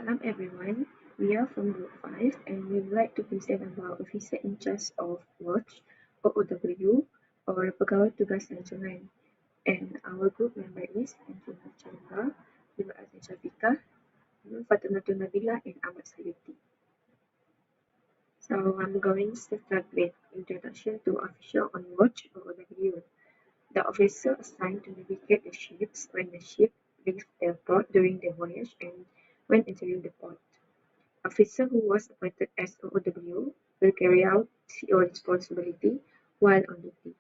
Welcome everyone. We are from Group 5 and we would like to present about Officer in Charge of Watch OOW or Pegawai Tugas Rancangan. And our group member is Angelina Chandra, Ibu Azmi Syafiqah, Nur Fatimah Nabila and Ahmad Sayuti. So I'm going to start with introduction to Officer on Watch OOW. The officer assigned to navigate the ships when the ship leaves the port during the voyage and when entering the port. Officer who was appointed as OOW will carry out CO responsibility while on duty.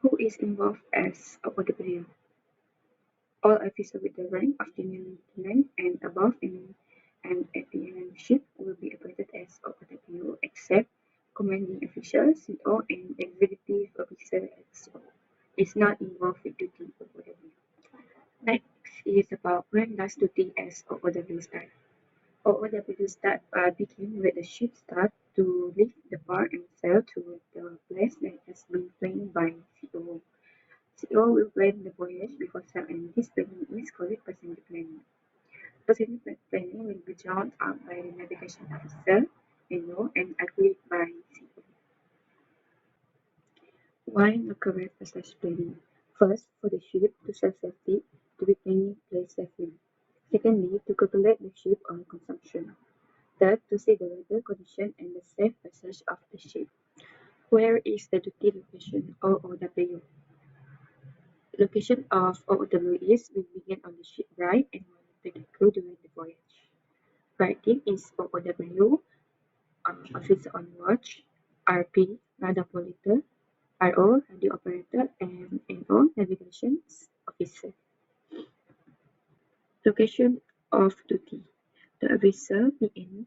Who is involved as OOW? All officers with the rank of junior lieutenant and above and at the end ship will be appointed as OOW except commanding officer, CO, and executive officer XO is not involved with duty OOW. Next is about when does duty as OOW start. OOW start begin when the ship start to leave the port and sail to the place that has been planned by CO. CO will plan the voyage before sail and this planning is called passenger planning. Passenger planning will be drawn up by the navigation officer and agreed by CO. Why no correct passage planning? First, for the ship to sail safely, to be planning place safely. Secondly, to calculate the ship on consumption. Third, to see the weather condition and the safe passage of the ship. Where is the duty location OOW? Location of OOW is will begin on the shipwright and monitor the crew during the voyage. Writing is OOW, officer on watch, RP, radar monitor, RO, radio operator, and NO, navigation officer. Location of duty. The officer PN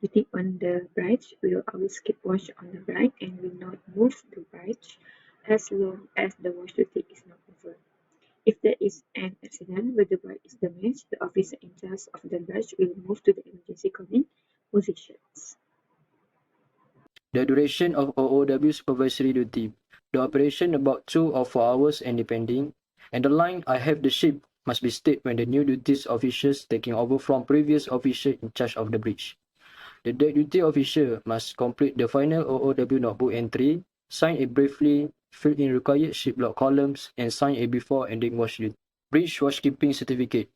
duty on the bridge will always keep watch on the bridge and will not move the bridge as long as the watch duty is not over. If there is an accident where the bridge is damaged, the officer in charge of the bridge will move to the emergency calling positions. The duration of OOW supervisory duty. The operation about 2 or 4 hours and depending. And the line I have the ship must be stayed when the new duties officers taking over from previous officer in charge of the bridge. The deck duty officer must complete the final OOW notebook entry, sign it briefly, fill in required ship log columns, and sign a before ending watch duty. Bridge watchkeeping certificate.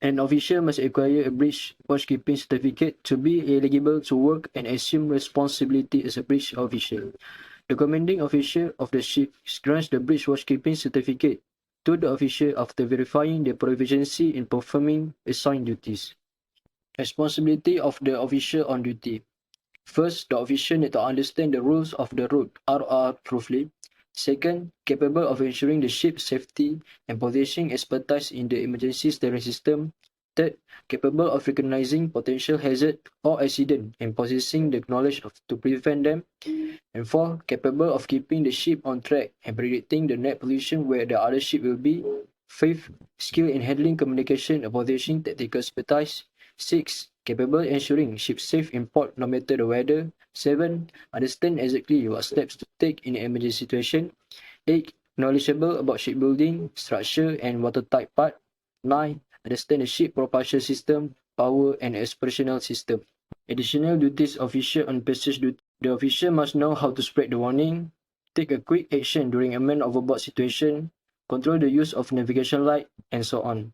An officer must acquire a bridge watchkeeping certificate to be eligible to work and assume responsibility as a bridge officer. The commanding officer of the ship grants the bridge watchkeeping certificate to the officer after verifying their proficiency in performing assigned duties. Responsibility of the officer on duty. First, the officer need to understand the rules of the route RR thoroughly. Second, capable of ensuring the ship's safety and possessing expertise in the emergency steering system. Third, capable of recognizing potential hazard or accident and possessing the knowledge to prevent them. And fourth, capable of keeping the ship on track and predicting the net position where the other ship will be. Fifth, skill in handling communication and possessing tactical expertise. 6. Capable ensuring ship safe in port no matter the weather. 7. Understand exactly what steps to take in an emergency situation. 8. Knowledgeable about shipbuilding, structure and watertight part. 9. Understand the ship propulsion system, power and operational system. Additional duties officer on passage duty. The officer must know how to spread the warning, take a quick action during a man overboard situation, control the use of navigation light, and so on.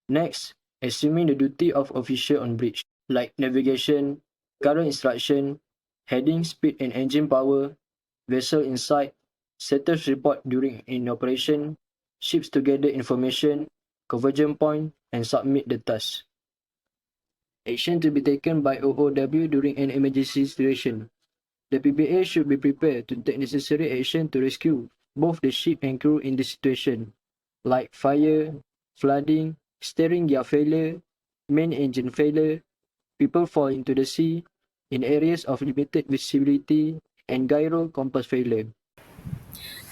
Next, assuming the duty of officer on bridge, like navigation, current instruction, heading, speed and engine power, vessel in sight, status report during in operation, ships to gather information, conversion point, and submit the task. Action to be taken by OOW during an emergency situation. The PBA should be prepared to take necessary action to rescue both the ship and crew in this situation, like fire, flooding, steering gear failure, main engine failure, people fall into the sea, in areas of limited visibility, and gyro compass failure.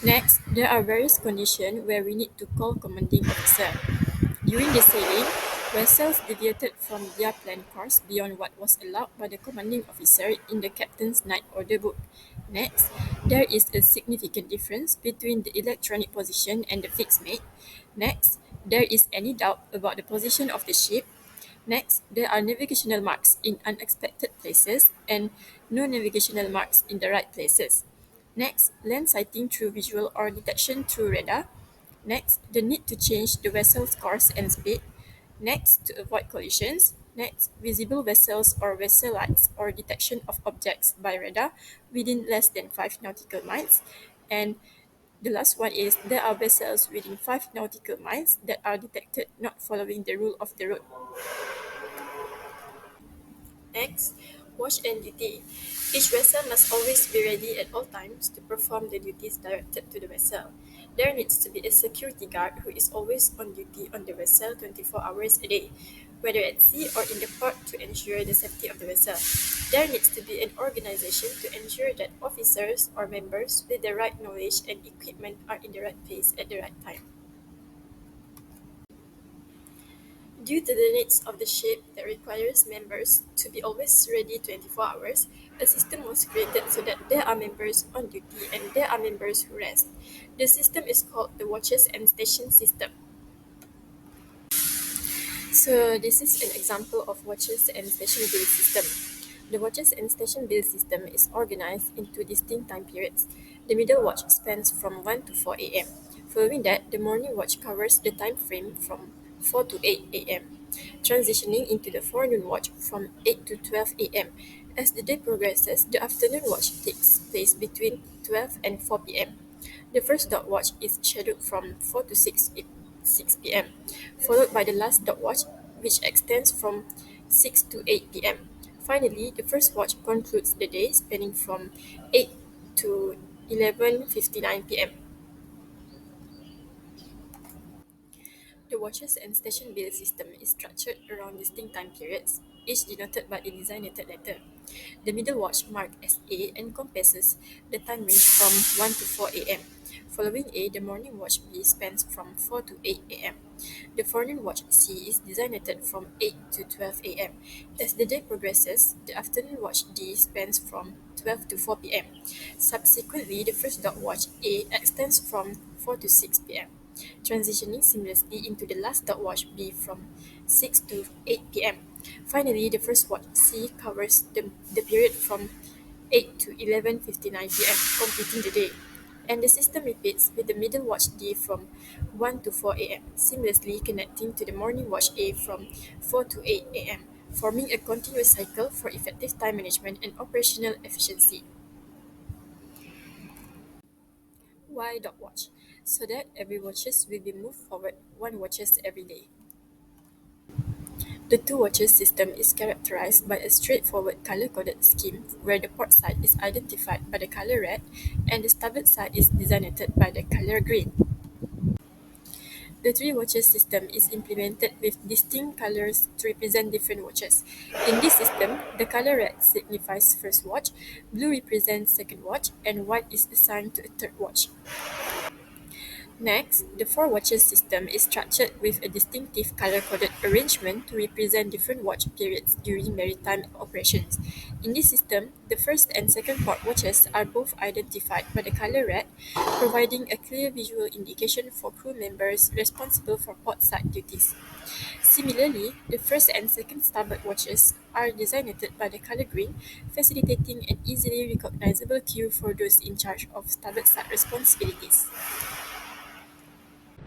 Next, there are various conditions where we need to call commanding officer. During the sailing, vessels deviated from their planned course beyond what was allowed by the commanding officer in the captain's night order book. Next, there is a significant difference between the electronic position and the fixed mate. Next, there is any doubt about the position of the ship. Next, there are navigational marks in unexpected places and no navigational marks in the right places. Next, land sighting through visual or detection through radar. Next, the need to change the vessel's course and speed. Next, to avoid collisions. Next, visible vessels or vessel lights or detection of objects by radar within less than 5 nautical miles. And the last one is there are vessels within 5 nautical miles that are detected not following the rule of the road. Next, watch and duty. Each vessel must always be ready at all times to perform the duties directed to the vessel. There needs to be a security guard who is always on duty on the vessel 24 hours a day, whether at sea or in the port to ensure the safety of the vessel. There needs to be an organization to ensure that officers or members with the right knowledge and equipment are in the right place at the right time. Due to the needs of the ship that requires members to be always ready 24 hours, a system was created so that there are members on duty and there are members who rest. The system is called the Watches and Station System. So this is an example of watches and station bill system. The watches and station bill system is organized into distinct time periods. The middle watch spans from 1 to 4 a.m. Following that, the morning watch covers the time frame from 4 to 8 a.m., transitioning into the forenoon watch from 8 to 12 a.m. As the day progresses, the afternoon watch takes place between 12 and 4 p.m. The first dog watch is scheduled from 4 to 6 p.m., followed by the last dog watch, which extends from 6 to 8 p.m. Finally, the first watch concludes the day, spanning from 8 to 11:59 p.m. The watches and station bill system is structured around distinct time periods, each denoted by a designated letter. The middle watch, marked as A, encompasses the time range from 1 to 4 a.m. Following A, the morning watch B spans from 4 to 8 a.m. The forenoon watch C is designated from 8 to 12 a.m. As the day progresses, the afternoon watch D spans from 12 to 4 p.m. Subsequently, the first dog watch A extends from 4 to 6 p.m., transitioning seamlessly into the last dog watch B from 6 to 8 p.m. Finally, the first watch C covers the period from 8 to 11:59 p.m., completing the day. And the system repeats with the middle watch D from 1 to 4 a.m., seamlessly connecting to the morning watch A from 4 to 8 a.m., forming a continuous cycle for effective time management and operational efficiency. Why dog watch? So that every watches will be moved forward one watches every day. The two watches system is characterized by a straightforward color-coded scheme where the port side is identified by the color red and the starboard side is designated by the color green. The three watches system is implemented with distinct colors to represent different watches. In this system, the color red signifies first watch, blue represents second watch, and white is assigned to a third watch. Next, the four watches system is structured with a distinctive color-coded arrangement to represent different watch periods during maritime operations. In this system, the first and second port watches are both identified by the color red, providing a clear visual indication for crew members responsible for port side duties. Similarly, the first and second starboard watches are designated by the color green, facilitating an easily recognizable cue for those in charge of starboard side responsibilities.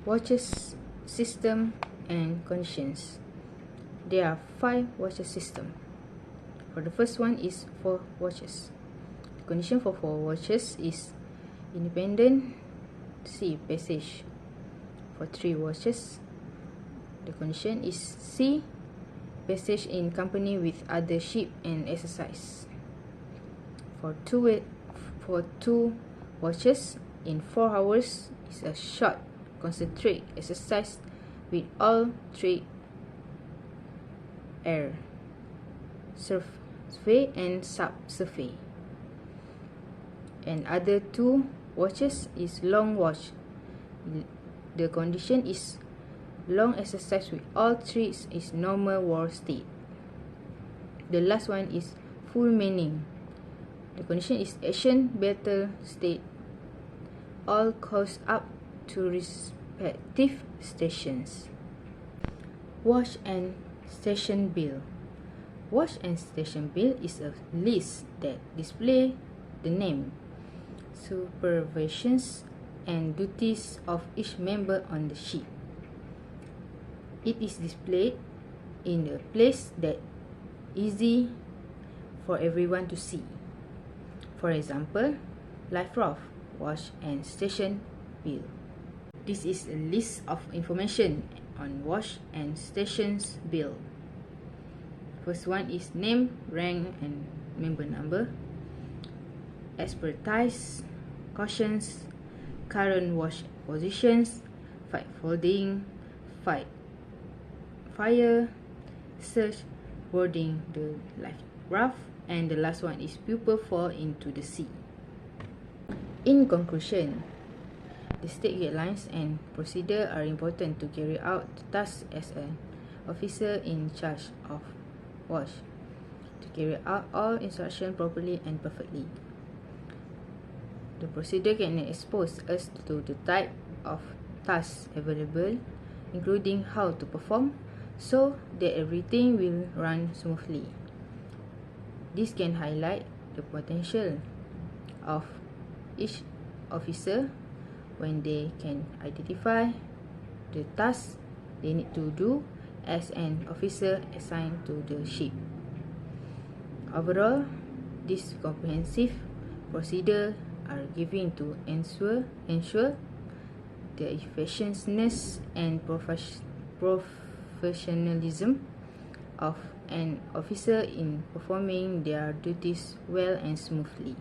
Watches system and conditions. There are 5 watches system. For the first one is 4 watches. The condition for 4 watches is independent sea passage. For 3 watches, the condition is sea passage in company with other ship and exercise. For two watches in 4 hours is a short concentrate exercise with all 3 air, survey and subsurvey. And other 2 watches is long watch. The condition is long exercise with all 3 is normal war state. The last one is full manning. The condition is action battle state. All costs up to respective stations. Watch and station bill. Watch and station bill is a list that displays the name, supervisions, and duties of each member on the ship. It is displayed in a place that easy for everyone to see. For example, life raft, watch and station bill. This is a list of information on watch and stations bill. First one is name, rank, and member number, expertise, cautions, current watch positions, fight folding, fight fire, search, boarding the life raft, and the last one is pupil fall into the sea. In conclusion, the state guidelines and procedure are important to carry out the task as an officer in charge of watch, to carry out all instructions properly and perfectly. The procedure can expose us to the type of tasks available, including how to perform, so that everything will run smoothly. This can highlight the potential of each officer when they can identify the tasks they need to do as an officer assigned to the ship. Overall, these comprehensive procedures are given to ensure the effectiveness and professionalism of an officer in performing their duties well and smoothly.